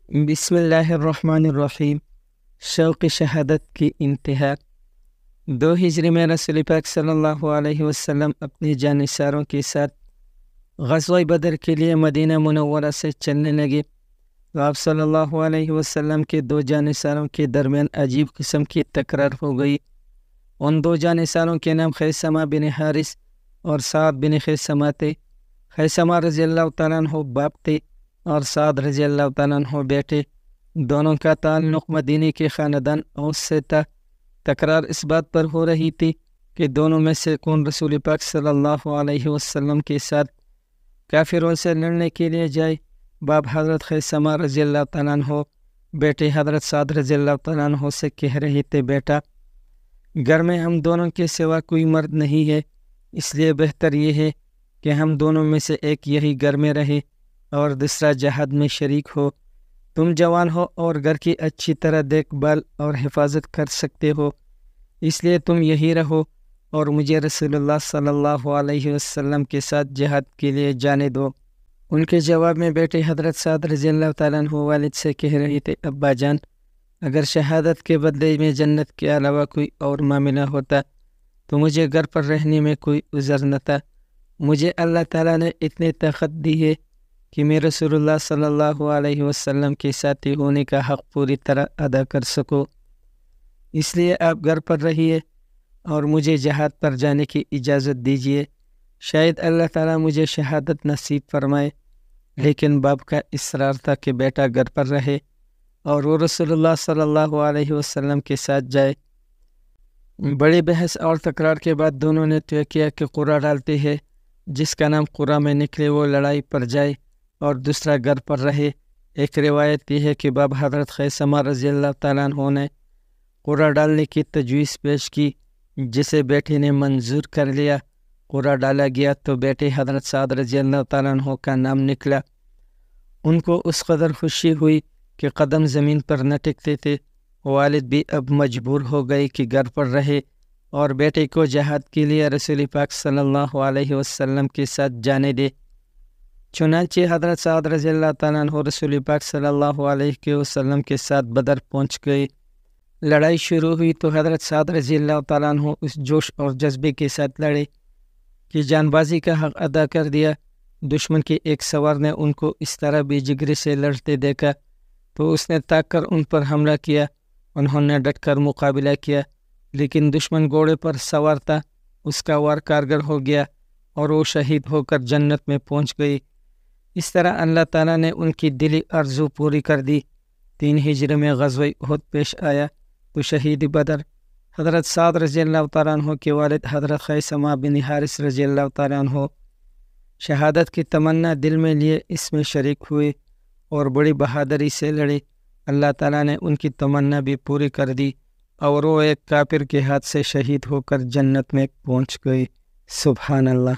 بسم اللہ الرحمن الرحیم۔ شوق شہادت کی انتہا۔ 2 ہجری میں رسول پاک صلی اللہ علیہ وسلم اپنی جانثاروں کے ساتھ غزوہ بدر کے لیے مدینہ منورہ سے چلنے لگے تو آپ صلی اللہ علیہ وسلم کے 2 جانثاروں کے درمیان عجیب قسم کی تکرار ہو گئی۔ ان 2 جانثاروں کے نام خیثمہ بن حارث اور سعد بن خیثمہ تھے۔ خیثمہ رضی اللہ تعالیٰ عنہ باپ تھے اور سعد رضی اللہ تعالیٰ عنہ بیٹے۔ دونوں کا تعلق مدینے کے خاندان اوس سے تھا۔ تکرار اس بات پر ہو رہی تھی کہ دونوں میں سے کون رسول پاک صلی اللہ علیہ وسلم کے ساتھ کافروں سے لڑنے کے لیے جائے۔ باپ حضرت خیثمہ رضی اللہ تعالیٰ عنہ بیٹے حضرت سعد رضی اللہ تعالیٰ عنہ سے کہہ رہے تھے، بیٹا گھر میں ہم دونوں کے سوا کوئی مرد نہیں ہے، اس لیے بہتر یہ ہے کہ ہم دونوں میں سے ایک یہی گھر میں رہے اور دوسرا جہاد میں شریک ہو۔ تم جوان ہو اور گھر کی اچھی طرح دیکھ بھال اور حفاظت کر سکتے ہو، اس لیے تم یہی رہو اور مجھے رسول اللہ صلی اللہ علیہ وسلم کے ساتھ جہاد کے لیے جانے دو۔ ان کے جواب میں بیٹے حضرت سعد رضی اللہ تعالیٰ عنہ والد سے کہہ رہے تھے، ابا جان اگر شہادت کے بدلے میں جنت کے علاوہ کوئی اور معاملہ ہوتا تو مجھے گھر پر رہنے میں کوئی عذر نہ تھا۔ مجھے اللہ تعالیٰ نے اتنی طاقت دی ہے کہ میں رسول اللہ صلی اللہ علیہ وسلم کے ساتھی ہونے کا حق پوری طرح ادا کر سکوں، اس لیے آپ گھر پر رہیے اور مجھے جہاد پر جانے کی اجازت دیجیے، شاید اللہ تعالیٰ مجھے شہادت نصیب فرمائے۔ لیکن باپ کا اصرار تھا کہ بیٹا گھر پر رہے اور وہ رسول اللہ صلی اللہ علیہ وسلم کے ساتھ جائے۔ بڑی بحث اور تکرار کے بعد دونوں نے طے کیا کہ قرعہ ڈالتے ہیں، جس کا نام قرعہ میں نکلے وہ لڑائی پر جائے اور دوسرا گھر پر رہے۔ ایک روایت یہ ہے کہ باب حضرت خیثمہ رضی اللہ تعالیٰ عنہ نے قرعہ ڈالنے کی تجویز پیش کی، جسے بیٹے نے منظور کر لیا۔ قرعہ ڈالا گیا تو بیٹے حضرت سعد رضی اللہ تعالیٰ عنہ کا نام نکلا۔ ان کو اس قدر خوشی ہوئی کہ قدم زمین پر نہ ٹکتے تھے۔ والد بھی اب مجبور ہو گئے کہ گھر پر رہے اور بیٹے کو جہاد کے لیے رسول پاک صلی اللہ علیہ وسلم کے ساتھ جانے دے۔ چنانچہ حضرت سعد رضی اللہ تعالیٰ عنہ رسول پاک صلی اللہ علیہ وسلم کے ساتھ بدر پہنچ گئے۔ لڑائی شروع ہوئی تو حضرت سعد رضی اللہ تعالیٰ عنہ اس جوش اور جذبے کے ساتھ لڑے کہ جان بازی کا حق ادا کر دیا۔ دشمن کے ایک سوار نے ان کو اس طرح بے جگری سے لڑتے دیکھا تو اس نے تاک کر ان پر حملہ کیا۔ انہوں نے ڈٹ کر مقابلہ کیا، لیکن دشمن گھوڑے پر سوار تھا، اس کا وار کارگر ہو گیا اور وہ شہید ہو کر جنت میں پہنچ گئی۔ اس طرح اللہ تعالیٰ نے ان کی دلی آرزو پوری کر دی۔ 3 ہجری میں غزوہ احد پیش آیا تو شہید بدر حضرت سعد رضی اللہ تعالیٰ عنہ کے والد حضرت خیثمہ بن حارث رضی اللہ تعالیٰ عنہ شہادت کی تمنا دل میں لیے اس میں شریک ہوئے اور بڑی بہادری سے لڑے۔ اللہ تعالیٰ نے ان کی تمنا بھی پوری کر دی اور وہ ایک کافر کے ہاتھ سے شہید ہو کر جنت میں پہنچ گئے۔ سبحان اللہ۔